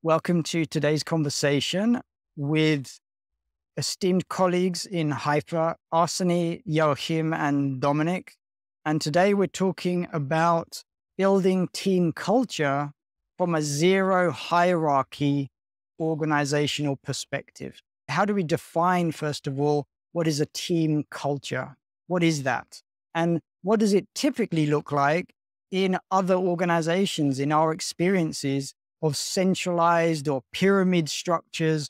Welcome to today's conversation with esteemed colleagues in Hypha, Arseny, Joachim, and Dominic. And today we're talking about building team culture from a zero hierarchy organizational perspective. How do we define, first of all, what is a team culture? What is that? And what does it typically look like in other organizations, in our experiences of centralized or pyramid structures,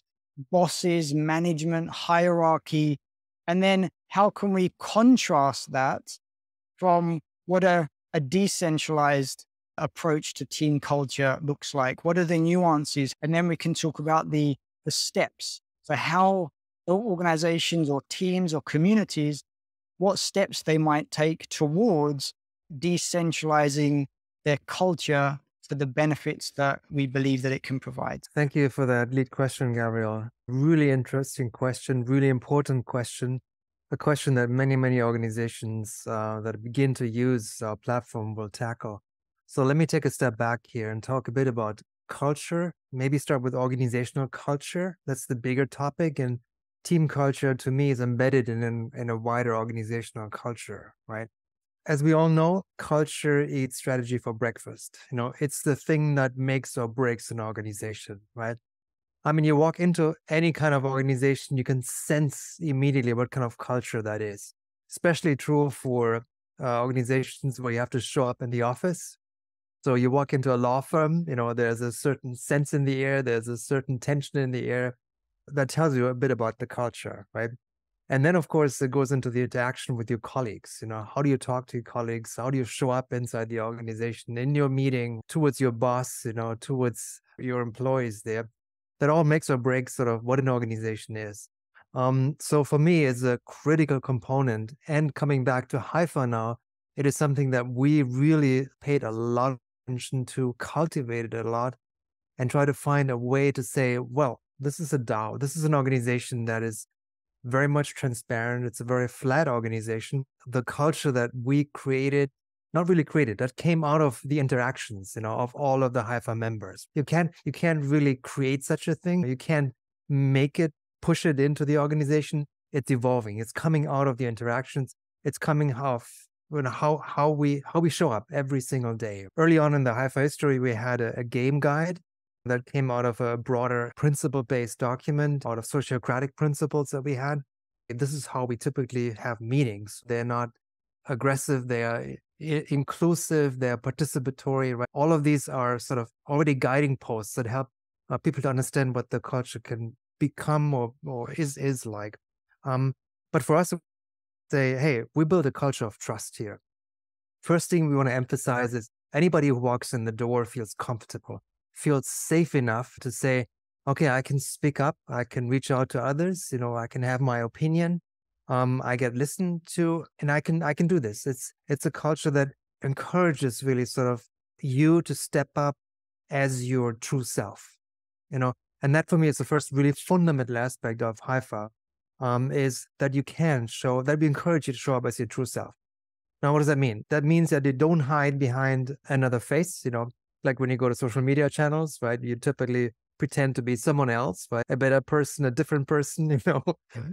bosses, management, hierarchy? And then how can we contrast that from what a decentralized approach to team culture looks like? What are the nuances? And then we can talk about the steps. So how organizations or teams or communities, what steps they might take towards decentralizing their culture for the benefits that we believe that it can provide. Thank you for that lead question, Gabriel. Really interesting question, really important question. A question that many organizations that begin to use our platform will tackle. So let me take a step back here and talk a bit about culture. Maybe start with organizational culture. That's the bigger topic. And team culture, to me, is embedded in a wider organizational culture, right? As we all know, culture eats strategy for breakfast. It's the thing that makes or breaks an organization, right? I mean, you walk into any kind of organization, you can sense immediately what kind of culture that is. Especially true for organizations where you have to show up in the office. So you walk into a law firm, there's a certain sense in the air, there's a certain tension in the air that tells you a bit about the culture, right? And then, of course, it goes into the interaction with your colleagues. How do you talk to your colleagues? How do you show up inside the organization, in your meeting, towards your boss, towards your employees there? That all makes or breaks sort of what an organization is. So for me, it's a critical component. And coming back to Hypha now, it is something that we really paid a lot of attention to, cultivated a lot, and try to find a way to say, well, this is a DAO. This is an organization that is very much transparent. It's a very flat organization. The culture that we created, not really created, that came out of the interactions, of all of the Hypha members. You can't really create such a thing. You can't make it, push it into the organization. It's evolving. It's coming out of the interactions. It's coming off, how we show up every single day. Early on in the Hypha history, we had a game guide that came out of a broader principle-based document, out of sociocratic principles that we had. This is how we typically have meetings. They're not aggressive, they are inclusive, they're participatory, right? All of these are sort of already guiding posts that help people to understand what the culture can become or is like. But for us to say, hey, we build a culture of trust here. First thing we want to emphasize is anybody who walks in the door feels comfortable, feels safe enough to say, okay, I can speak up, I can reach out to others, I can have my opinion, I get listened to, and I can do this. It's a culture that encourages really sort of you to step up as your true self, and that for me is the first really fundamental aspect of Hypha, is that we encourage you to show up as your true self. Now, what does that mean? That means that you don't hide behind another face, like when you go to social media channels, right? You typically pretend to be someone else, right? A better person, a different person,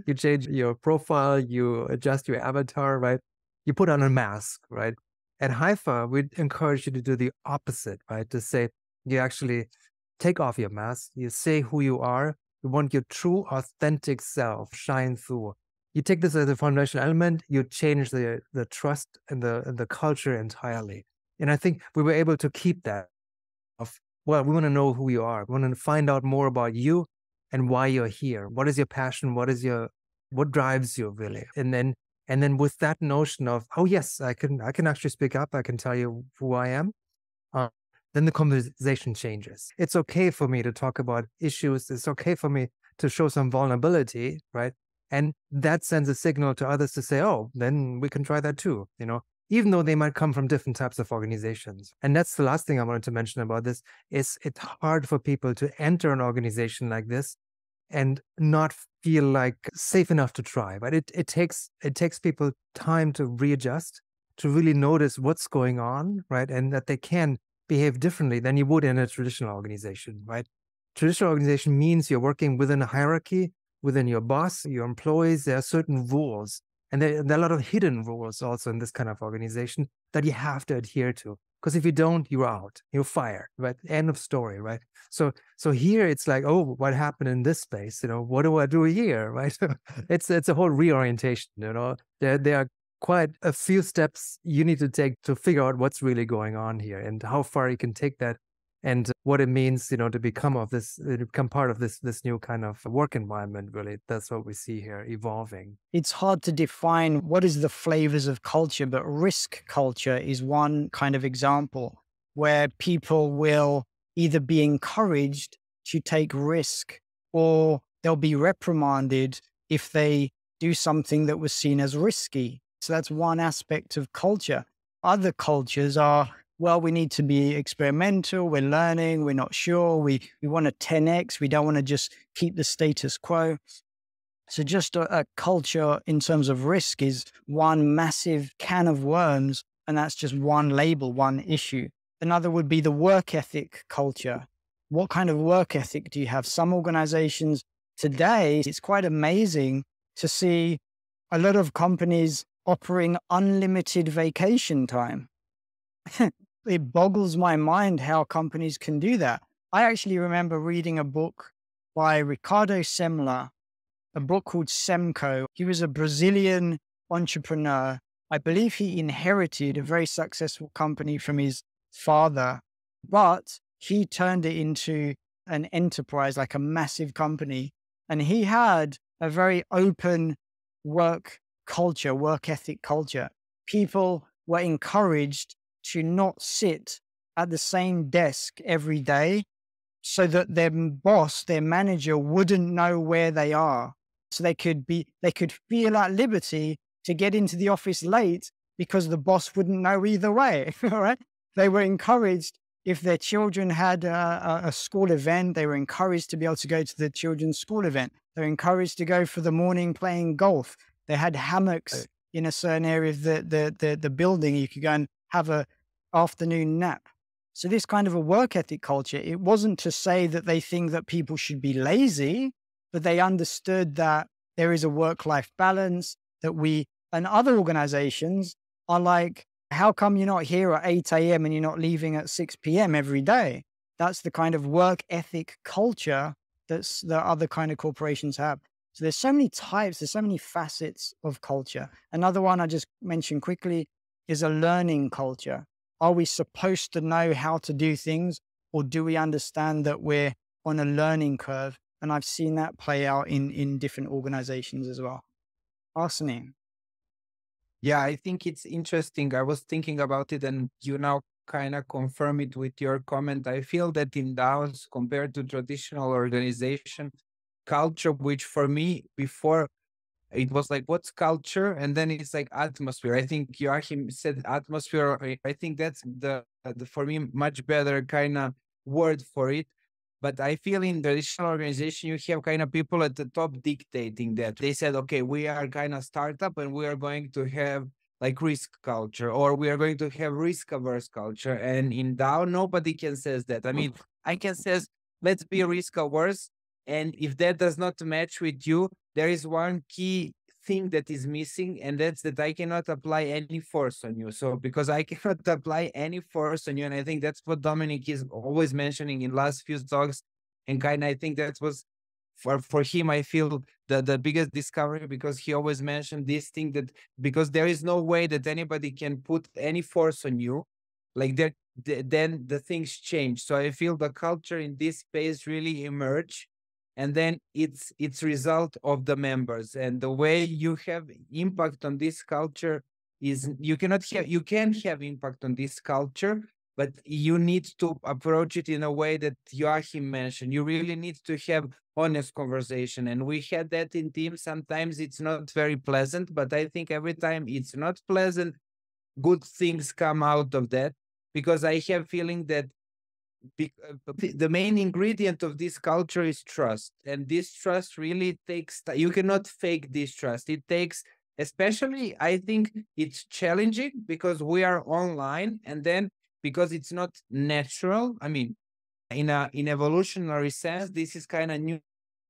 You change your profile, you adjust your avatar, right? You put on a mask, right? At Hypha, we encourage you to do the opposite, right? To say, you actually take off your mask, you say who you are, you want your true, authentic self shine through. You take this as a foundational element, you change the trust and the culture entirely. And I think we were able to keep that. We want to know who you are. We want to find out more about you and why you're here. What is your passion? What drives you really? And then with that notion of, oh yes, I can actually speak up. I can tell you who I am. Then the conversation changes. It's okay for me to talk about issues. It's okay for me to show some vulnerability, right? And that sends a signal to others to say, oh, then we can try that too, even though they might come from different types of organizations. And that's the last thing I wanted to mention about this, is it's hard for people to enter an organization like this and not feel like safe enough to try, right? It takes people time to readjust, to really notice what's going on, right? And that they can behave differently than you would in a traditional organization, right? traditional organization means you're working within a hierarchy, within your boss, your employees. There are certain rules, and there are a lot of hidden rules also in this kind of organization that you have to adhere to. Because if you don't, you're out, you're fired, right? End of story, right? So here it's like, oh, what happened in this space? What do I do here, right? it's a whole reorientation. There are quite a few steps you need to take to figure out what's really going on here and how far you can take that, and what it means, to become part of this new kind of work environment. Really, that's what we see here evolving. It's hard to define what is the flavors of culture, but risk culture is one kind of example where people will either be encouraged to take risk or they'll be reprimanded if they do something that was seen as risky. So that's one aspect of culture. Other cultures are, well, we need to be experimental, we're learning, we're not sure, we want to 10x, we don't want to just keep the status quo. So just a culture in terms of risk is one massive can of worms, and that's just one label, one issue. Another would be the work ethic culture. What kind of work ethic do you have? Some organizations today, it's quite amazing to see a lot of companies offering unlimited vacation time. It boggles my mind how companies can do that. I actually remember reading a book by Ricardo Semler, a book called Semco. He was a Brazilian entrepreneur. I believe he inherited a very successful company from his father, but he turned it into an enterprise, like a massive company. And he had a very open work culture, work ethic culture. People were encouraged to not sit at the same desk every day so that their boss, their manager wouldn't know where they are. So they could feel at liberty to get into the office late because the boss wouldn't know either way. All right. They were encouraged, if their children had a school event, they were encouraged to be able to go to the children's school event. They were encouraged to go for the morning playing golf. They had hammocks in a certain area of the building. You could go and have a afternoon nap. So this kind of a work ethic culture, it wasn't to say that they think that people should be lazy, but they understood that there is a work-life balance, that and other organizations are like, how come you're not here at 8 a.m. and you're not leaving at 6 p.m. every day? That's the kind of work ethic culture that other kind of corporations have. So there's so many types, there's so many facets of culture. Another one I just mentioned quickly is a learning culture. Are we supposed to know how to do things, or do we understand that we're on a learning curve? And I've seen that play out in different organizations as well. Arsene. Yeah, I think it's interesting. I was thinking about it, and you now kind of confirm it with your comment. I feel that in DAOs, compared to traditional organization, culture, which for me before it was like, what's culture? And then it's like atmosphere. I think Joachim said atmosphere. I think that's the for me much better kind of word for it. But I feel in traditional organization, you have kind of people at the top dictating that. They said, okay, we are kind of startup and we are going to have like risk culture, or we are going to have risk averse culture. And in DAO, nobody can says that. I mean, I can says, let's be risk averse. And if that does not match with you, there is one key thing that is missing, and that's that I cannot apply any force on you. So because I cannot apply any force on you, and I think that's what Dominic is always mentioning in last few talks, and kind of I think that was for him, I feel the biggest discovery, because he always mentioned this thing that because there is no way that anybody can put any force on you, like that, then the things change. So I feel the culture in this space really emerge. And then it's result of the members, and the way you have impact on this culture is you can have impact on this culture, but you need to approach it in a way that Joachim mentioned. You really need to have honest conversation, and we had that in teams. Sometimes it's not very pleasant, but I think every time it's not pleasant, good things come out of that, because I have feeling that the main ingredient of this culture is trust, and this trust really takes time. You cannot fake this trust. It takes, especially I think it's challenging because we are online, and then because it's not natural. I mean, in evolutionary sense, this is kind of new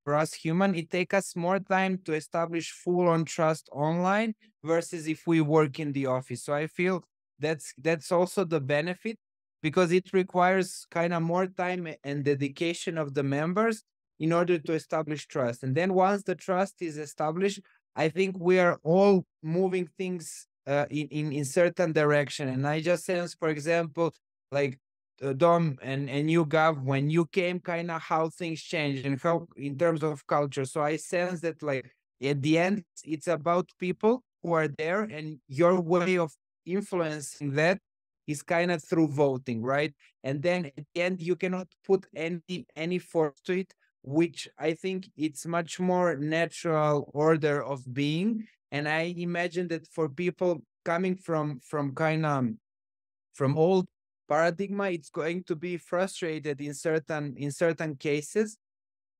for us human. It takes us more time to establish full-on trust online versus if we work in the office. So I feel that's also the benefit, because it requires kind of more time and dedication of the members in order to establish trust. And then once the trust is established, I think we are all moving things in certain direction. And I just sense, for example, like Dom and you, Gav, when you came, kind of how things changed and how in terms of culture. So I sense that like at the end, it's about people who are there, and your way of influencing that is kind of through voting, right? And then at the end, you cannot put any force to it, which I think it's much more natural order of being. And I imagine that for people coming from kind of from old paradigm, it's going to be frustrated in certain cases.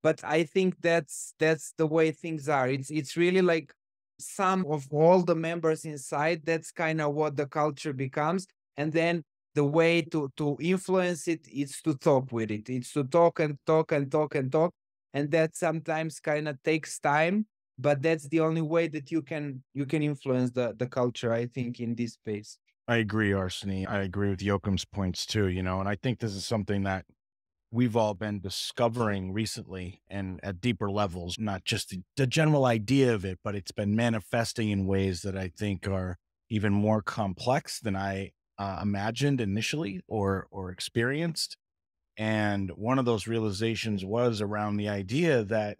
But I think that's the way things are. It's really like some of all the members inside. That's kind of what the culture becomes. And then the way to influence it is to talk with it. It's to talk and talk and talk and talk. And that sometimes kind of takes time, but that's the only way that you can influence the culture, I think, in this space. I agree, Arseny. I agree with Joachim's points too, and I think this is something that we've all been discovering recently and at deeper levels, not just the general idea of it, but it's been manifesting in ways that I think are even more complex than I imagined initially or experienced. And one of those realizations was around the idea that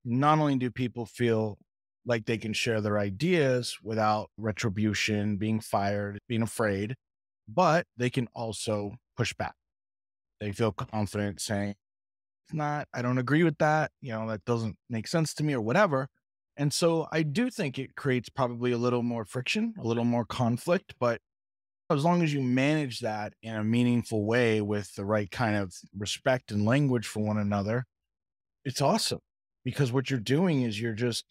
not only do people feel like they can share their ideas without retribution, being fired, being afraid, but they can also push back. They feel confident saying, it's not, I don't agree with that. That doesn't make sense to me or whatever. And so I do think it creates probably a little more friction, a little more conflict, but as long as you manage that in a meaningful way with the right kind of respect and language for one another, it's awesome. Because what you're doing is you're just,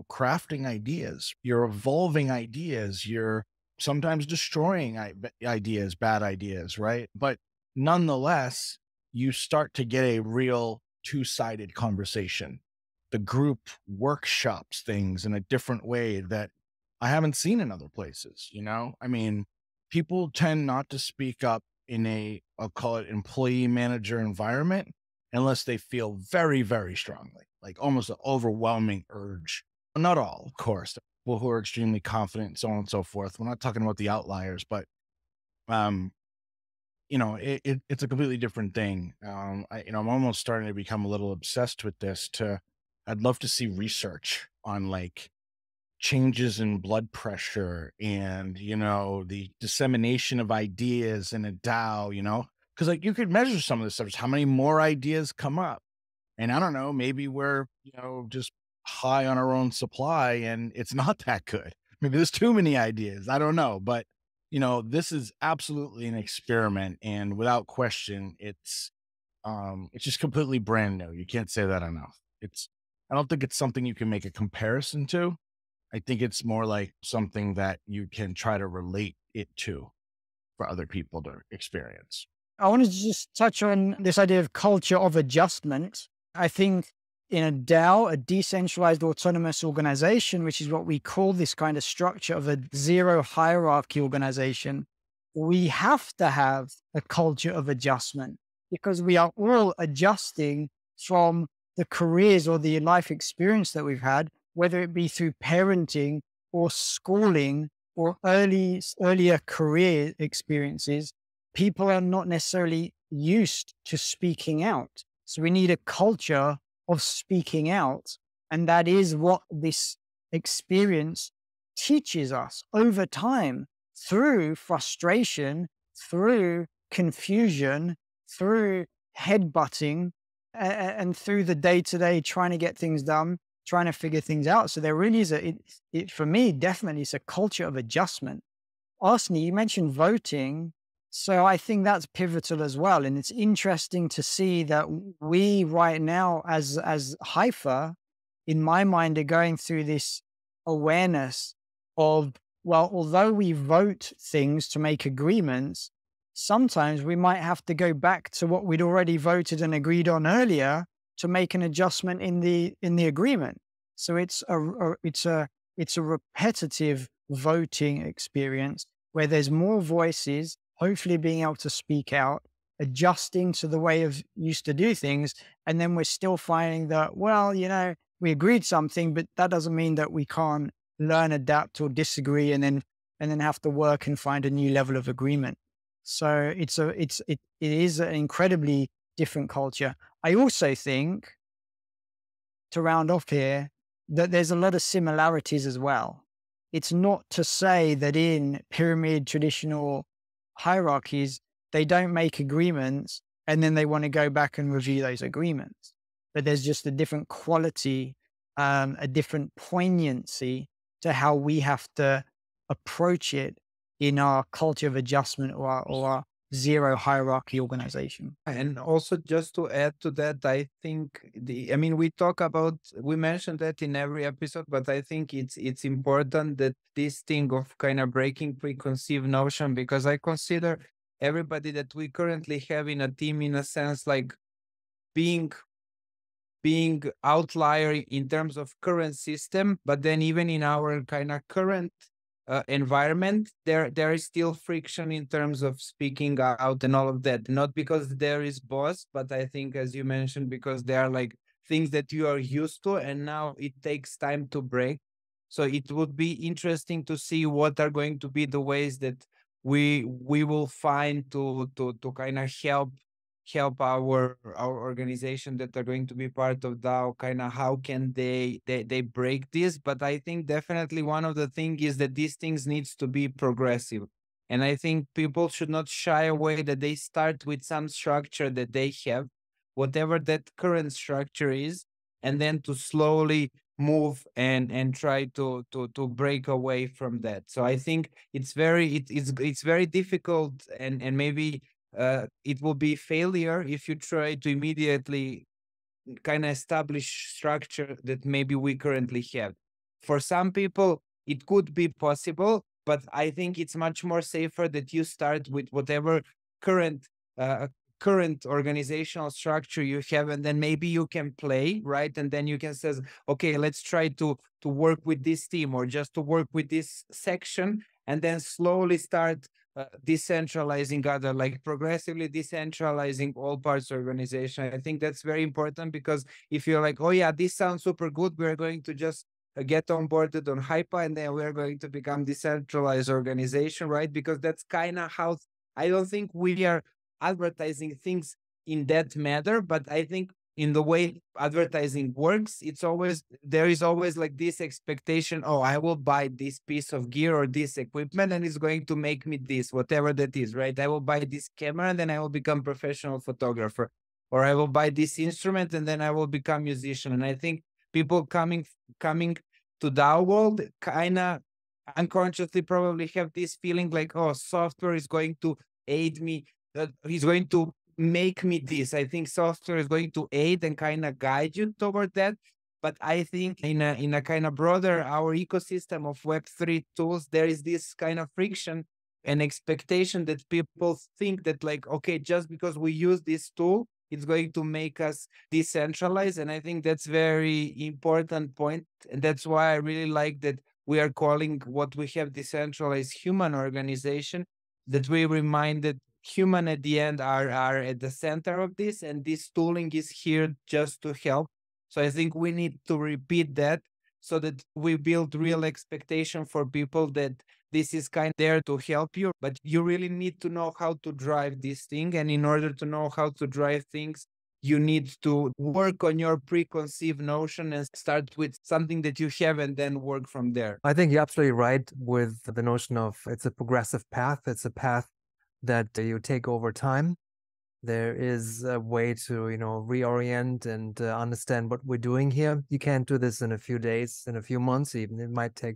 crafting ideas, you're evolving ideas, you're sometimes destroying ideas, bad ideas, right? But nonetheless, you start to get a real two-sided conversation. The group workshops things in a different way that I haven't seen in other places, I mean, people tend not to speak up in I'll call it employee manager environment unless they feel very, very strongly, like almost an overwhelming urge. Not all, of course, people who are extremely confident and so on and so forth. We're not talking about the outliers, but it's a completely different thing. I'm almost starting to become a little obsessed with this. I'd love to see research on like changes in blood pressure and, the dissemination of ideas in a DAO, because like you could measure some of this stuff, just how many more ideas come up. And I don't know, maybe we're, just high on our own supply and it's not that good. Maybe there's too many ideas. I don't know. But, this is absolutely an experiment. And without question, it's just completely brand new. You can't say that enough. I don't think it's something you can make a comparison to. I think it's more like something that you can try to relate it to for other people to experience. I wanted to just touch on this idea of culture of adjustment. I think in a DAO, a decentralized autonomous organization, which is what we call this kind of structure of a zero hierarchy organization, we have to have a culture of adjustment because we are all adjusting from the careers or the life experience that we've had, whether it be through parenting or schooling or earlier career experiences. People are not necessarily used to speaking out. So we need a culture of speaking out. And that is what this experience teaches us over time through frustration, through confusion, through headbutting, and through the day-to-day trying to get things done, trying to figure things out. So there really is for me, definitely it's a culture of adjustment. Arseny, you mentioned voting. So I think that's pivotal as well. And it's interesting to see that we right now as Hypha, in my mind, are going through this awareness of, well, although we vote things to make agreements, sometimes we might have to go back to what we'd already voted and agreed on earlier to make an adjustment in the agreement. So it's a repetitive voting experience where there's more voices, hopefully being able to speak out, adjusting to the way of used to do things. And then we're still finding that, well, we agreed something, but that doesn't mean that we can't learn, adapt, or disagree, and then have to work and find a new level of agreement. So it is an incredibly different culture. I also think, to round off here, that there's a lot of similarities as well. It's not to say that in pyramid traditional hierarchies, they don't make agreements and then they want to go back and review those agreements. But there's just a different quality, a different poignancy to how we have to approach it in our culture of adjustment or our zero hierarchy organization. And also, just to add to that, I think we mentioned that in every episode, but I think it's important that this thing of kind of breaking preconceived notion, because I consider everybody that we currently have in a team, in a sense, like being outlier in terms of current system, but then even in our kind of current environment, there is still friction in terms of speaking out and all of that. Not because there is boss, but I think, as you mentioned, because they are like things that you are used to, and now it takes time to break. So it would be interesting to see what are going to be the ways that we will find to kind of help our organization that are going to be part of DAO, kind of how can they break this. But I think definitely one of the things is that these things needs to be progressive. And I think people should not shy away that they start with some structure that they have, whatever that current structure is, and then to slowly move and try to break away from that. So I think it's very difficult, and maybe it will be failure if you try to immediately kind of establish structure that maybe we currently have. For some people, it could be possible, but I think it's much more safer that you start with whatever current organizational structure you have, and then maybe you can play, right? And then you can say, okay, let's try to work with this team, or just to work with this section, and then slowly start decentralizing other, like progressively decentralizing all parts of organization. I think that's very important, because if you're like, oh yeah, this sounds super good, we're going to just get onboarded on Hypha, and then we're going to become decentralized organization, right? Because that's kind of how, I don't think we are advertising things in that matter, but I think in the way advertising works, there is always like this expectation, oh, I will buy this piece of gear or this equipment and it's going to make me this, whatever that is, right? I will buy this camera and then I will become professional photographer, or I will buy this instrument and then I will become musician. And I think people coming to that world kind of unconsciously probably have this feeling like, oh, software is going to aid me, he's going to make me this. I think software is going to aid and kind of guide you toward that. But I think in a kind of broader, our ecosystem of Web3 tools, there is this kind of friction and expectation that people think that, like, okay, just because we use this tool, it's going to make us decentralized. And I think that's very important point. And that's why I really like that we are calling what we have decentralized human organization, that we remind that human at the end are at the center of this, and this tooling is here just to help. So I think we need to repeat that, so that we build real expectation for people that this is kind of there to help you, but you really need to know how to drive this thing. And in order to know how to drive things, you need to work on your preconceived notion and start with something that you have and then work from there. I think you're absolutely right with the notion of it's a progressive path. It's a path that you take over time. There is a way to, reorient and understand what we're doing here. You can't do this in a few days, in a few months even. It might take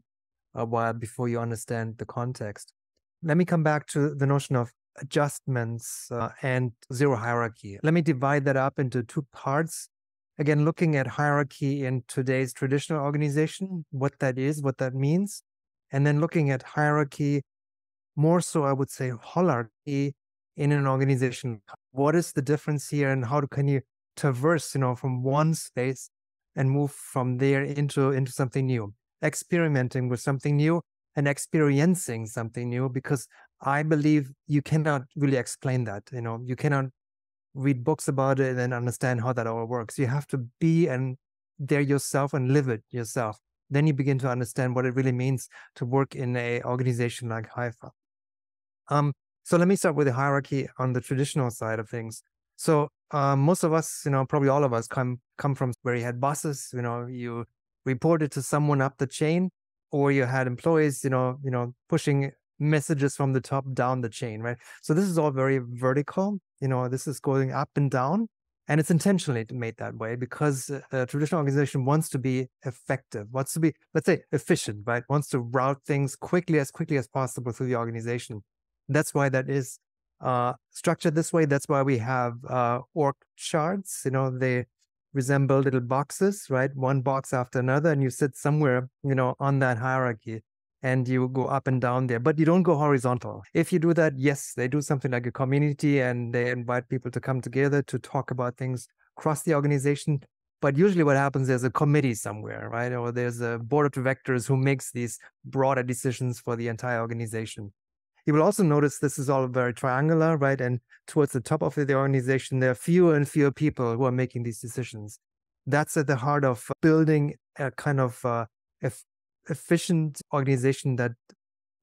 a while before you understand the context. Let me come back to the notion of adjustments and zero hierarchy. Let me divide that up into two parts. Again, looking at hierarchy in today's traditional organization, what that is, what that means, and then looking at hierarchy, more so I would say holarchy, in an organization. What is the difference here, and how can you traverse, from one space and move from there into something new, experimenting with something new and experiencing something new, because I believe you cannot really explain that. You cannot read books about it and understand how that all works. You have to be there yourself and live it yourself. Then you begin to understand what it really means to work in a organization like Hypha. So let me start with the hierarchy on the traditional side of things. So most of us, probably all of us come from where you had bosses, you reported to someone up the chain, or you had employees, pushing messages from the top down the chain, right? So this is all very vertical. This is going up and down, and it's intentionally made that way because a traditional organization wants to be effective, wants to be, let's say, efficient, right? Wants to route things quickly as possible through the organization. That's why that is structured this way. That's why we have org charts. They resemble little boxes, right? One box after another, and you sit somewhere, on that hierarchy, and you go up and down there, but you don't go horizontal. If you do that, yes, they do something like a community, and they invite people to come together to talk about things across the organization. But usually what happens, there's a committee somewhere, right? Or there's a board of directors who makes these broader decisions for the entire organization. You will also notice this is all very triangular, right? And towards the top of the organization, there are fewer and fewer people who are making these decisions. That's at the heart of building a kind of efficient organization that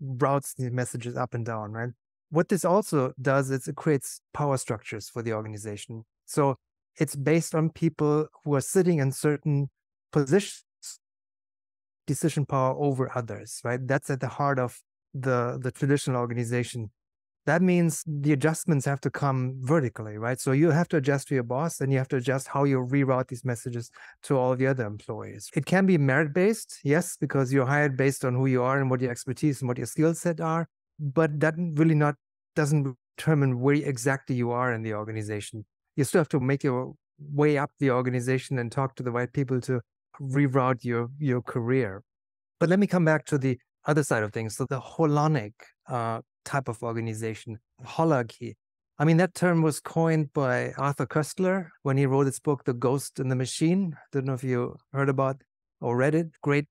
routes these messages up and down, right? What this also does is it creates power structures for the organization. So it's based on people who are sitting in certain positions, decision power over others, right? That's at the heart of the traditional organization. That means the adjustments have to come vertically, right? So you have to adjust to your boss, and you have to adjust how you reroute these messages to all the other employees. It can be merit-based, yes, because you're hired based on who you are and what your expertise and what your skill set are, but that really doesn't determine where exactly you are in the organization. You still have to make your way up the organization and talk to the right people to reroute your career. But let me come back to the other side of things. So the holonic type of organization, holarchy. I mean, that term was coined by Arthur Koestler when he wrote his book, The Ghost in the Machine. Don't know if you heard about or read it. Great,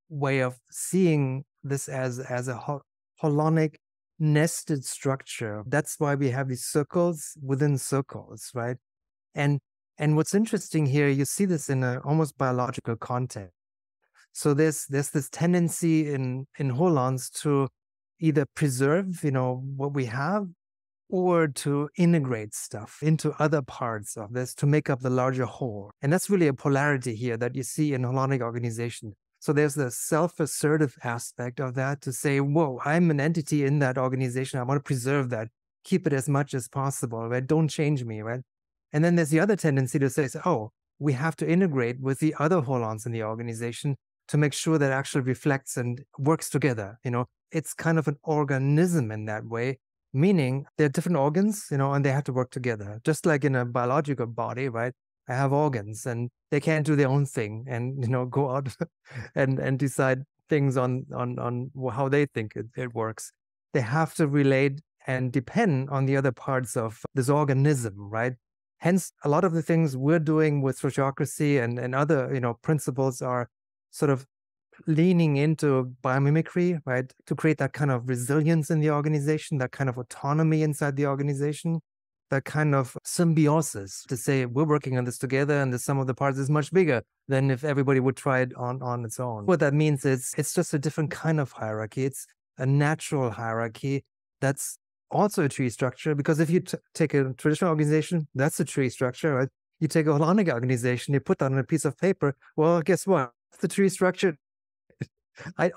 way of seeing this as a holonic nested structure. That's why we have these circles within circles, right? And what's interesting here, you see this in an almost biological context. So there's this tendency in holons to either preserve, what we have, or to integrate stuff into other parts of this to make up the larger whole. And that's really a polarity here that you see in holonic organization. So there's the self-assertive aspect of that to say, whoa, I'm an entity in that organization. I want to preserve that, keep it as much as possible, right? Don't change me, right? And then there's the other tendency to say, oh, we have to integrate with the other holons in the organization to make sure that actually reflects and works together. It's kind of an organism in that way, meaning they're different organs, and they have to work together. Just like in a biological body, right? I have organs and they can't do their own thing and, go out and decide things on how they think it works. They have to relate and depend on the other parts of this organism, right? Hence, a lot of the things we're doing with sociocracy and other, principles are sort of leaning into biomimicry, right? To create that kind of resilience in the organization, that kind of autonomy inside the organization, that kind of symbiosis to say we're working on this together and the sum of the parts is much bigger than if everybody would try it on its own. What that means is it's just a different kind of hierarchy. It's a natural hierarchy that's also a tree structure, because if you take a traditional organization, that's a tree structure, right? You take a holonic organization, you put that on a piece of paper, well, guess what? The tree structure,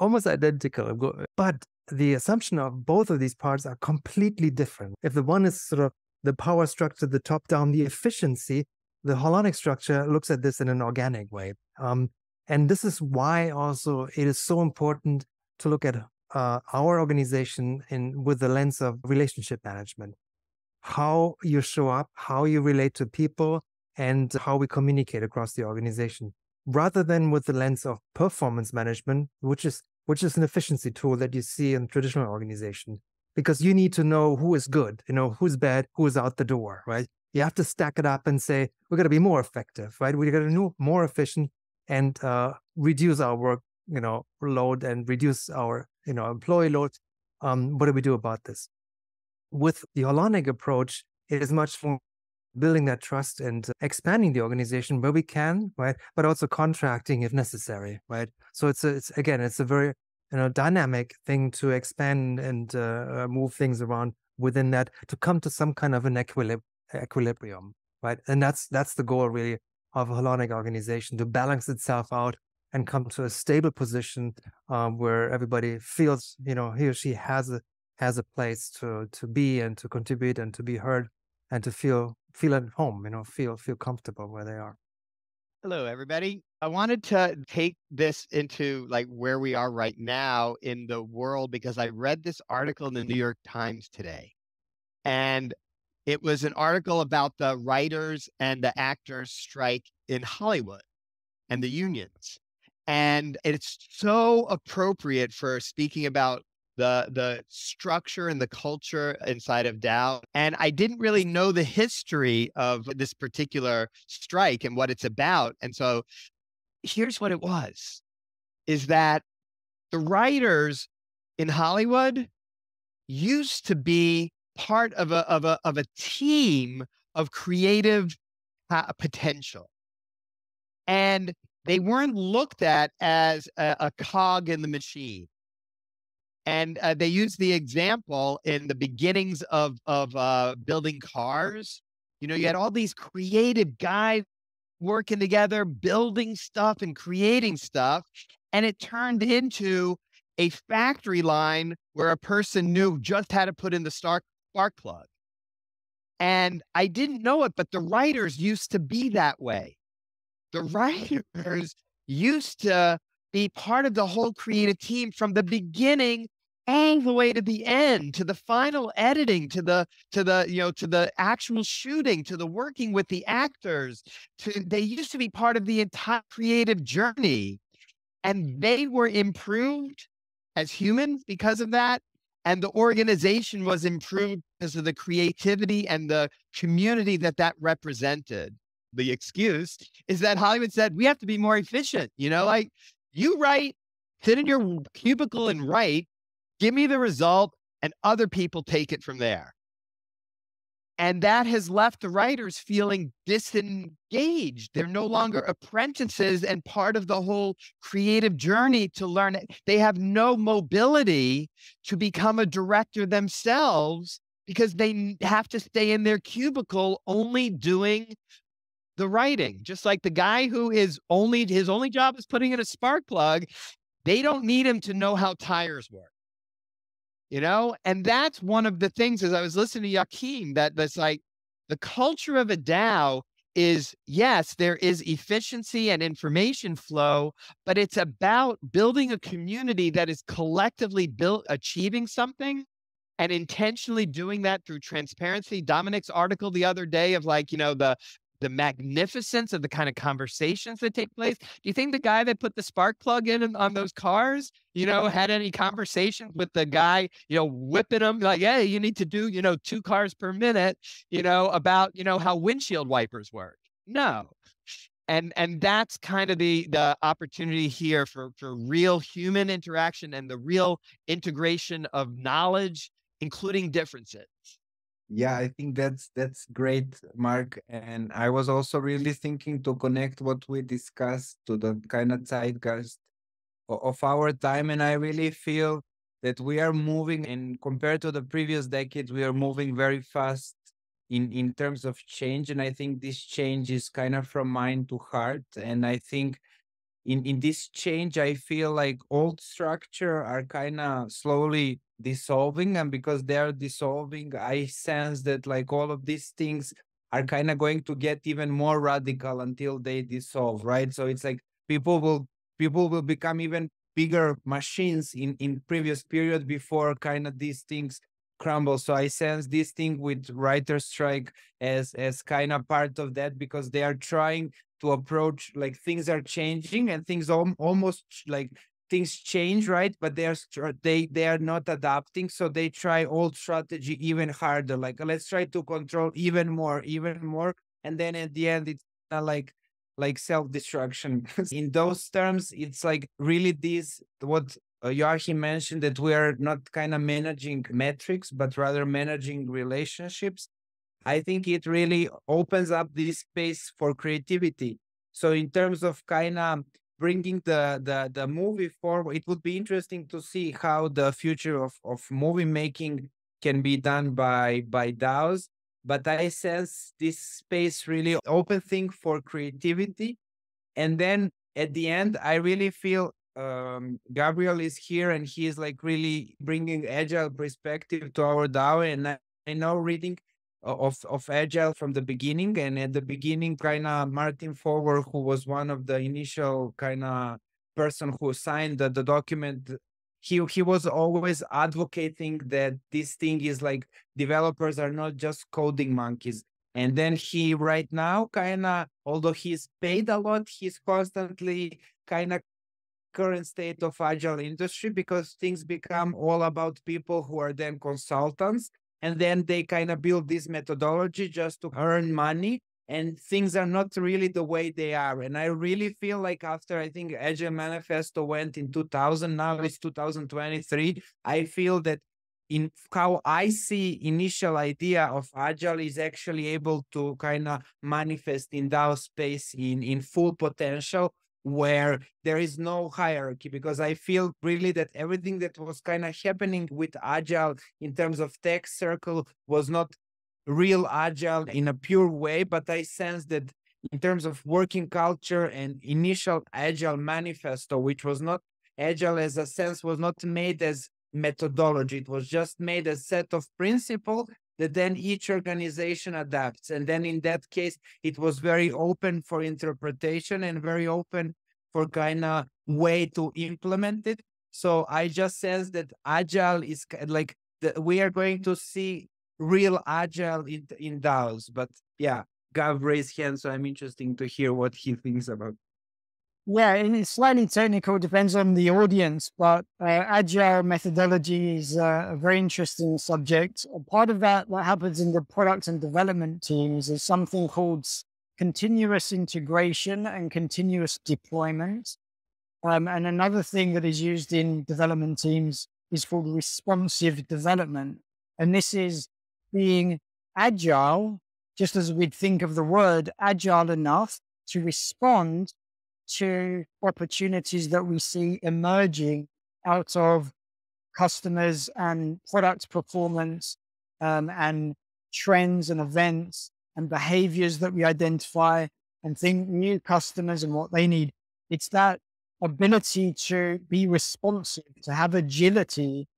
almost identical, but the assumption of both of these parts are completely different. If the one is sort of the power structure, the top down, the efficiency, the holonic structure looks at this in an organic way. And this is why also it is so important to look at our organization with the lens of relationship management. How you show up, how you relate to people, and how we communicate across the organization, rather than with the lens of performance management, which is an efficiency tool that you see in traditional organization. because you need to know who is good, who's bad, who is out the door, right? You have to stack it up and say, we're going to be more effective, right? We're going to be more efficient and reduce our work, load and reduce our, employee load. What do we do about this? With the holonic approach, it is much more building that trust and expanding the organization where we can, right? But also contracting if necessary, right? So it's a very dynamic thing to expand and move things around within that to come to some kind of an equilibrium, right? And that's the goal really of a holonic organization, to balance itself out and come to a stable position where everybody feels he or she has a place to be and to contribute and to be heard and to feel at home, feel comfortable where they are. Hello, everybody. I wanted to take this into like where we are right now in the world, because I read this article in the New York Times today. And it was an article about the writers and the actors strike in Hollywood and the unions. And it's so appropriate for speaking about the structure and the culture inside of DAO. And I didn't really know the history of this particular strike and what it's about. And so here's what it was, is that the writers in Hollywood used to be part of a team of creative potential. And they weren't looked at as a cog in the machine. And they use the example in the beginnings of building cars. You had all these creative guys working together, building stuff and creating stuff. And it turned into a factory line where a person knew just how to put in the spark plug. And I didn't know it, but the writers used to be that way. The writers used to be part of the whole creative team from the beginning all the way to the end, to the final editing, to the actual shooting, to the working with the actors. They used to be part of the entire creative journey, and they were improved as humans because of that. And the organization was improved because of the creativity and the community that represented. The excuse is that Hollywood said, we have to be more efficient. Like, you write, sit in your cubicle and write, give me the result, and other people take it from there. And that has left the writers feeling disengaged. They're no longer apprentices and part of the whole creative journey to learn. They have no mobility to become a director themselves because they have to stay in their cubicle only doing the writing. Just like the guy who his only job is putting in a spark plug, they don't need him to know how tires work. And that's one of the things, as I was listening to Joachim, that's like the culture of a DAO is, yes, there is efficiency and information flow, but it's about building a community that is collectively achieving something and intentionally doing that through transparency. Dominic's article the other day of the magnificence of the kind of conversations that take place. Do you think the guy that put the spark plug in on those cars, had any conversations with the guy, whipping them like, hey, you need to do, 2 cars per minute, about, how windshield wipers work? No. And that's kind of the opportunity here for real human interaction and the real integration of knowledge, including differences. Yeah, I think that's great, Mark. And I was also really thinking to connect what we discussed to the kind of zeitgeist of our time. And I really feel that we are moving, and compared to the previous decades, we are moving very fast in terms of change. And I think this change is kind of from mind to heart. And I think in this change, I feel like old structure are kind of slowly dissolving, and because they're dissolving, I sense that like all of these things are kind of going to get even more radical until they dissolve, right? So it's like people will become even bigger machines in previous period before kind of these things crumble. So I sense this thing with writer strike as kind of part of that, because they are trying to approach like things are changing and things almost like things change, right? But they are not adapting, so they try old strategy even harder. Like, let's try to control even more, and then at the end it's like self-destruction. In those terms, it's like really this what Joachim mentioned, that we are not kind of managing metrics, but rather managing relationships. I think it really opens up this space for creativity. So in terms of kind of bringing the movie forward, it would be interesting to see how the future of movie making can be done by DAOs. But I sense this space really open thing for creativity. And then at the end, I really feel Gabriel is here, and he is like really bringing agile perspective to our DAO. And I know reading of agile from the beginning, and at the beginning kind of Martin Forward, who was one of the initial kind of person who signed the document, he was always advocating that this thing is like developers are not just coding monkeys. And then he right now kind of, although he's paid a lot, he's constantly kind of current state of agile industry, because things become all about people who are then consultants, and then they kind of build this methodology just to earn money, and things are not really the way they are. And I really feel like after, I think Agile Manifesto went in 2000, now it's 2023, I feel that in how I see initial idea of agile is actually able to kind of manifest in DAO space in full potential, where there is no hierarchy. Because I feel really that everything that was kind of happening with agile in terms of tech circle was not real agile in a pure way, but I sense that in terms of working culture and initial agile manifesto, which was not agile as a sense, was not made as methodology, it was just made a set of principles that then each organization adapts. And then in that case, it was very open for interpretation and very open for kind of way to implement it. So I just sense that agile is like we are going to see real agile in DAOs. But yeah, Gav raised hand, so I'm interested to hear what he thinks about. Yeah, and it's slightly technical, depends on the audience, but agile methodology is a very interesting subject. A part of that happens in the product and development teams is something called continuous integration and continuous deployment. And another thing that is used in development teams is called responsive development. And this is being agile, just as we'd think of the word agile enough to respond to opportunities that we see emerging out of customers and product performance, and trends and events and behaviors that we identify, and think new customers and what they need. It's that ability to be responsive, to have agility,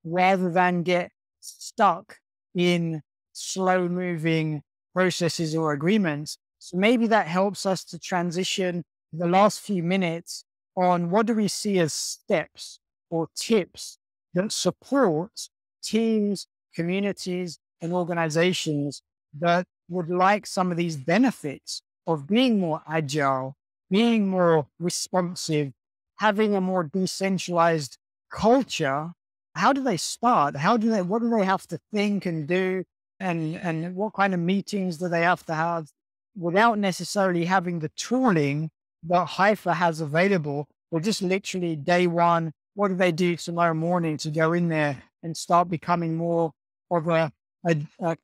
rather than get stuck in slow moving processes or agreements. So maybe that helps us to transition the last few minutes on what do we see as steps or tips that support teams, communities, and organizations that would like some of these benefits of being more agile, being more responsive, having a more decentralized culture. How do they start? What do they have to think and do? And what kind of meetings do they have to have without necessarily having the tooling that Hypha has available, or just literally day one, what do they do tomorrow morning to go in there and start becoming more of a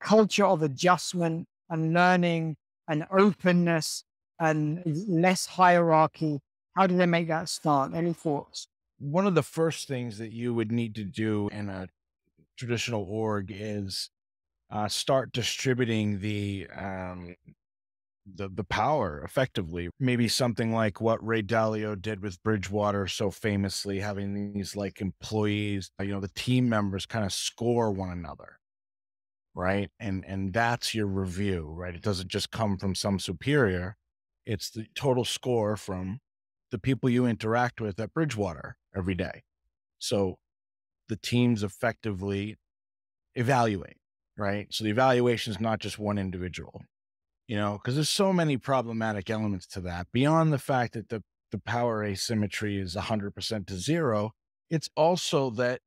culture of adjustment and learning and openness and less hierarchy? How do they make that start? Any thoughts? One of the first things that you would need to do in a traditional org is start distributing the power effectively. Maybe something like what Ray Dalio did with Bridgewater so famously, having these like employees, the team members kind of score one another, right? And that's your review, right? It doesn't just come from some superior. It's the total score from the people you interact with at Bridgewater every day. So the teams effectively evaluate, right? So the evaluation is not just one individual, because there's so many problematic elements to that, beyond the fact that the the power asymmetry is 100% to zero. It's also that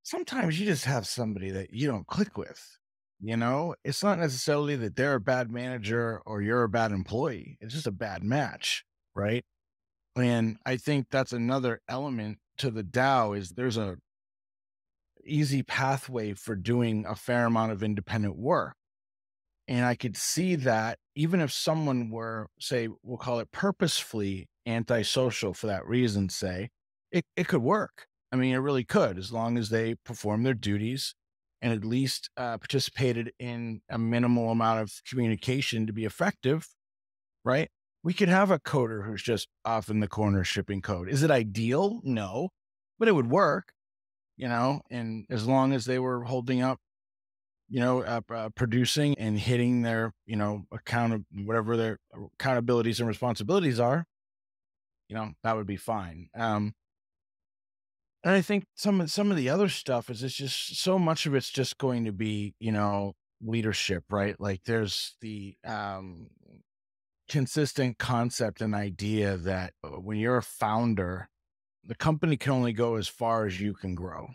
sometimes you just have somebody that you don't click with. It's not necessarily that they're a bad manager or you're a bad employee. It's just a bad match, right? And I think that's another element to the DAO is there's a easy pathway for doing a fair amount of independent work. And I could see that even if someone were, say, we'll call it purposefully antisocial for that reason, say, it could work. I mean, it really could, as long as they perform their duties and at least participated in a minimal amount of communication to be effective, right? We could have a coder who's just off in the corner shipping code. Is it ideal? No, but it would work, and as long as they were holding up, producing and hitting their, whatever their accountabilities and responsibilities are, that would be fine. And I think some of the other stuff is it's just so much of it's just going to be, leadership, right? Like there's the consistent concept and idea that when you're a founder, the company can only go as far as you can grow.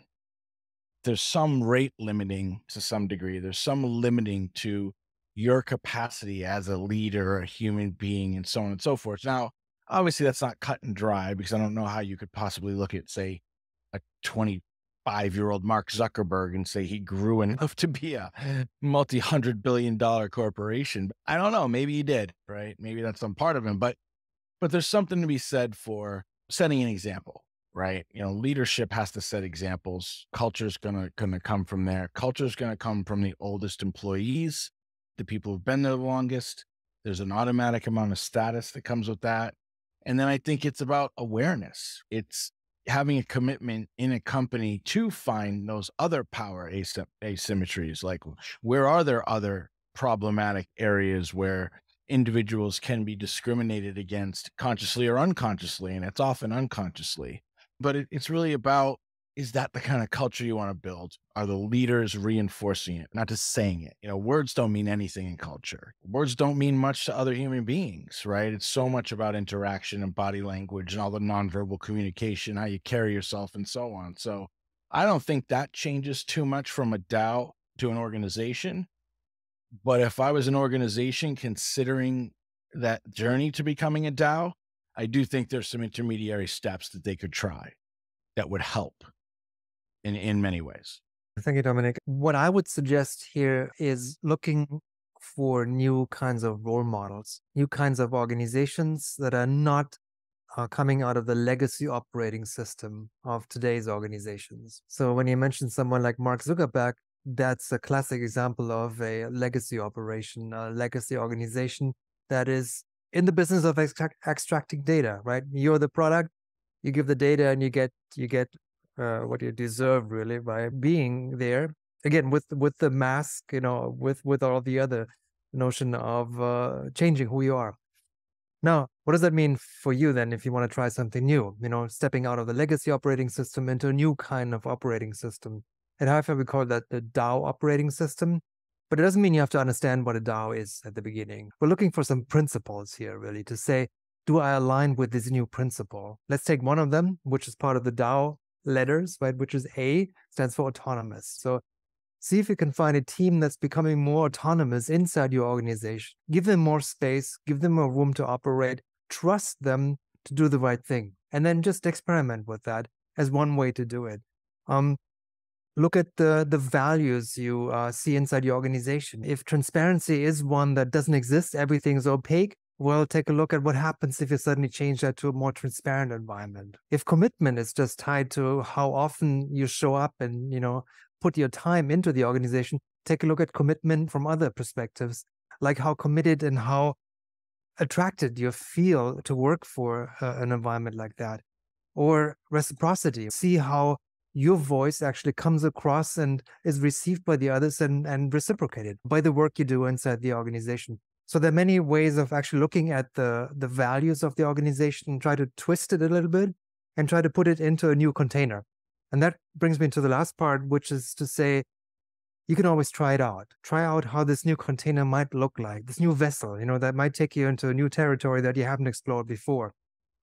There's some rate limiting to some degree. There's some limiting to your capacity as a leader, a human being, and so on and so forth. Now, obviously, that's not cut and dry because I don't know how you could possibly look at, say, a 25-year-old Mark Zuckerberg and say he grew enough to be a multi-$100 billion corporation. I don't know. Maybe he did, right? Maybe that's some part of him. But there's something to be said for setting an example. Right. Leadership has to set examples. Culture's gonna come from there. Culture's gonna come from the oldest employees, the people who've been there the longest. There's an automatic amount of status that comes with that. And then I think it's about awareness. It's having a commitment in a company to find those other power asymmetries. Like, where are there other problematic areas where individuals can be discriminated against consciously or unconsciously? And it's often unconsciously. But it's really about, is that the kind of culture you want to build? Are the leaders reinforcing it, not just saying it? Words don't mean anything in culture. Words don't mean much to other human beings, right? It's so much about interaction and body language and all the nonverbal communication, how you carry yourself and so on. So I don't think that changes too much from a DAO to an organization. But if I was an organization considering that journey to becoming a DAO, I do think there's some intermediary steps that they could try that would help in many ways. Thank you, Dominic. What I would suggest here is looking for new kinds of role models, new kinds of organizations that are not coming out of the legacy operating system of today's organizations. So when you mention someone like Mark Zuckerberg, that's a classic example of a legacy operation, a legacy organization that is in the business of extracting data, right? You're the product, you give the data, and you get what you deserve, really, by being there. Again, with the mask, with all the other notion of changing who you are. Now, what does that mean for you then if you want to try something new? Stepping out of the legacy operating system into a new kind of operating system. At Hypha, we call that the DAO operating system. But it doesn't mean you have to understand what a DAO is at the beginning. We're looking for some principles here, really, to say, do I align with this new principle? Let's take one of them, which is part of the DAO letters, right? Which is A, stands for autonomous. So see if you can find a team that's becoming more autonomous inside your organization. Give them more space, give them more room to operate, trust them to do the right thing. And then just experiment with that as one way to do it. Look at the values you see inside your organization. If transparency is one that doesn't exist, everything's opaque, well, take a look at what happens if you suddenly change that to a more transparent environment. If commitment is just tied to how often you show up and, put your time into the organization, take a look at commitment from other perspectives, like how committed and how attracted you feel to work for an environment like that. Or reciprocity. See how your voice actually comes across and is received by the others and reciprocated by the work you do inside the organization. So there are many ways of actually looking at the values of the organization, try to twist it a little bit and try to put it into a new container. And that brings me to the last part, which is to say, you can always try it out. Try out how this new container might look like, this new vessel, that might take you into a new territory that you haven't explored before.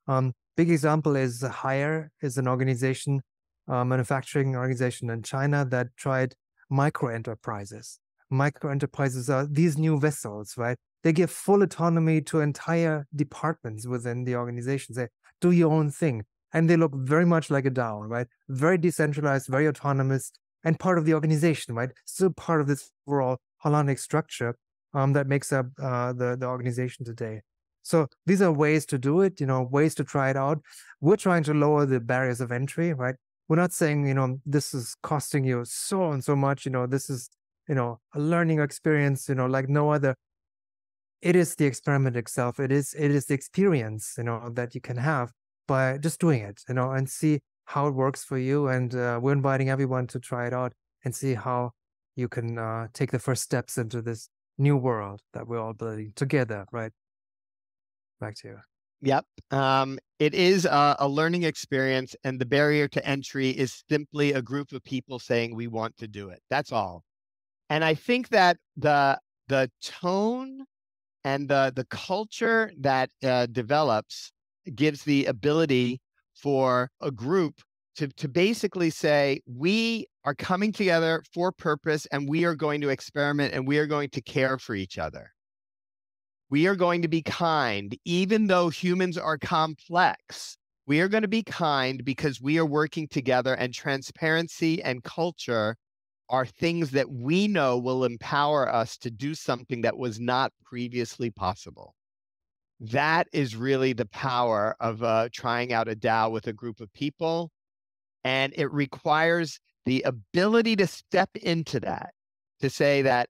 Big example is Hire, is an organization, manufacturing organization in China that tried micro enterprises. Micro enterprises are these new vessels, right? They give full autonomy to entire departments within the organization. They do your own thing. And they look very much like a DAO, right? Very decentralized, very autonomous, and part of the organization, right? Still part of this overall holonic structure that makes up the organization today. So these are ways to do it, ways to try it out. We're trying to lower the barriers of entry, right? We're not saying, this is costing you so and so much, this is, a learning experience, like no other. It is the experiment itself. It is the experience, that you can have by just doing it, and see how it works for you. And we're inviting everyone to try it out and see how you can take the first steps into this new world that we're all building together, right? Back to you. Yep. It is a learning experience, and the barrier to entry is simply a group of people saying we want to do it. That's all. And I think that the tone and the culture that develops gives the ability for a group to basically say, we are coming together for purpose, and we are going to experiment, and we are going to care for each other. We are going to be kind, even though humans are complex. We are going to be kind because we are working together, and transparency and culture are things that we know will empower us to do something that was not previously possible. That is really the power of trying out a DAO with a group of people. And it requires the ability to step into that, to say that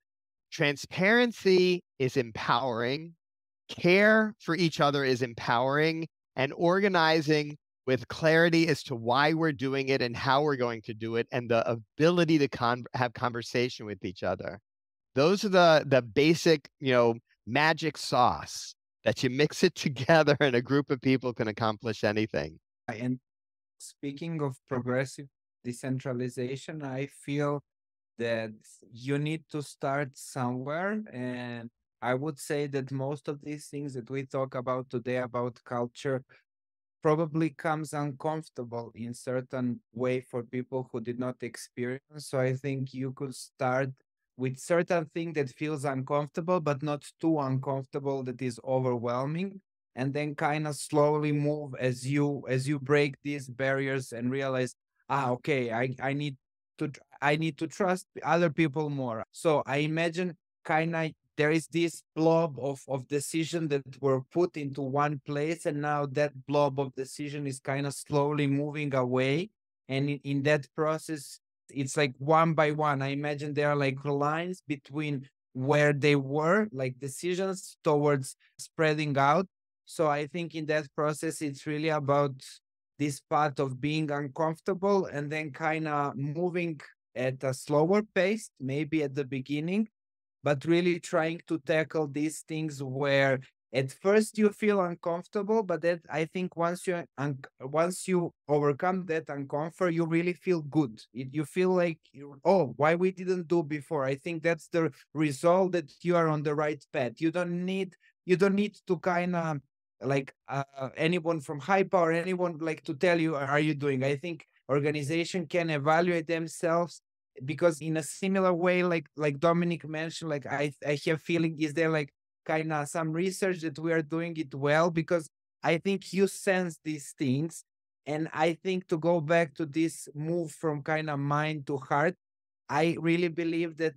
transparency is empowering, care for each other is empowering, and organizing with clarity as to why we're doing it and how we're going to do it, and the ability to have conversation with each other. Those are the basic, magic sauce that you mix it together, and a group of people can accomplish anything. And speaking of progressive decentralization, I feel that you need to start somewhere. And I would say that most of these things that we talk about today about culture probably comes uncomfortable in certain way for people who did not experience. So I think you could start with certain thing that feels uncomfortable, but not too uncomfortable that is overwhelming, and then kind of slowly move as you break these barriers and realize, okay, I need to trust other people more. So I imagine kind of there is this blob of decision that were put into one place, and now that blob of decision is kind of slowly moving away. And in that process, it's like one by one. I imagine there are like lines between where they were, like decisions towards spreading out. So I think in that process, it's really about this part of being uncomfortable and then kind of moving at a slower pace, maybe at the beginning, but really trying to tackle these things where at first you feel uncomfortable, but that I think once you overcome that uncomfort, you really feel good. You feel like, why we didn't do before. I think that's the result that you are on the right path. You don't need to kind of like anyone from Hypha or anyone like to tell you, are you doing? I think organization can evaluate themselves, because in a similar way, like Dominic mentioned, like I have feeling, is there like kind of some research that we are doing it well? Because I think you sense these things. And I think to go back to this move from kind of mind to heart, I really believe that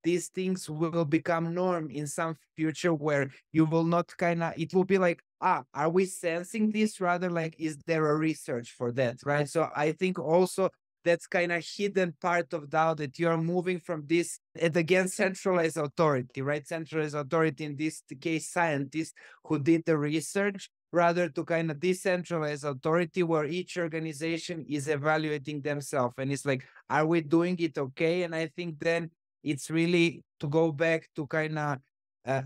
these things will become norm in some future, where you will not it will be like, are we sensing this, rather like, is there a research for that, right? So I think also that's kind of hidden part of DAO, that you're moving from this, and again, centralized authority, right? Centralized authority, in this case, scientists who did the research, rather to kind of decentralized authority, where each organization is evaluating themselves. And it's like, are we doing it okay? And I think then it's really to go back to kind of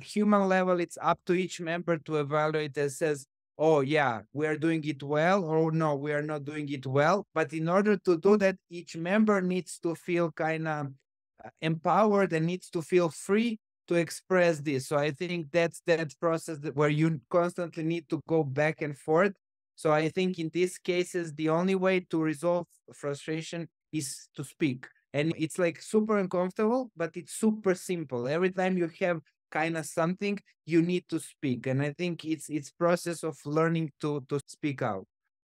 human level. It's up to each member to evaluate and says, oh yeah, we are doing it well, or no, we are not doing it well. But in order to do that, each member needs to feel kind of empowered and needs to feel free to express this. So I think that's that process where you constantly need to go back and forth. So I think in these cases, the only way to resolve frustration is to speak. And it's like super uncomfortable, but it's super simple. Every time you have kind of something, you need to speak. And I think it's process of learning to speak out.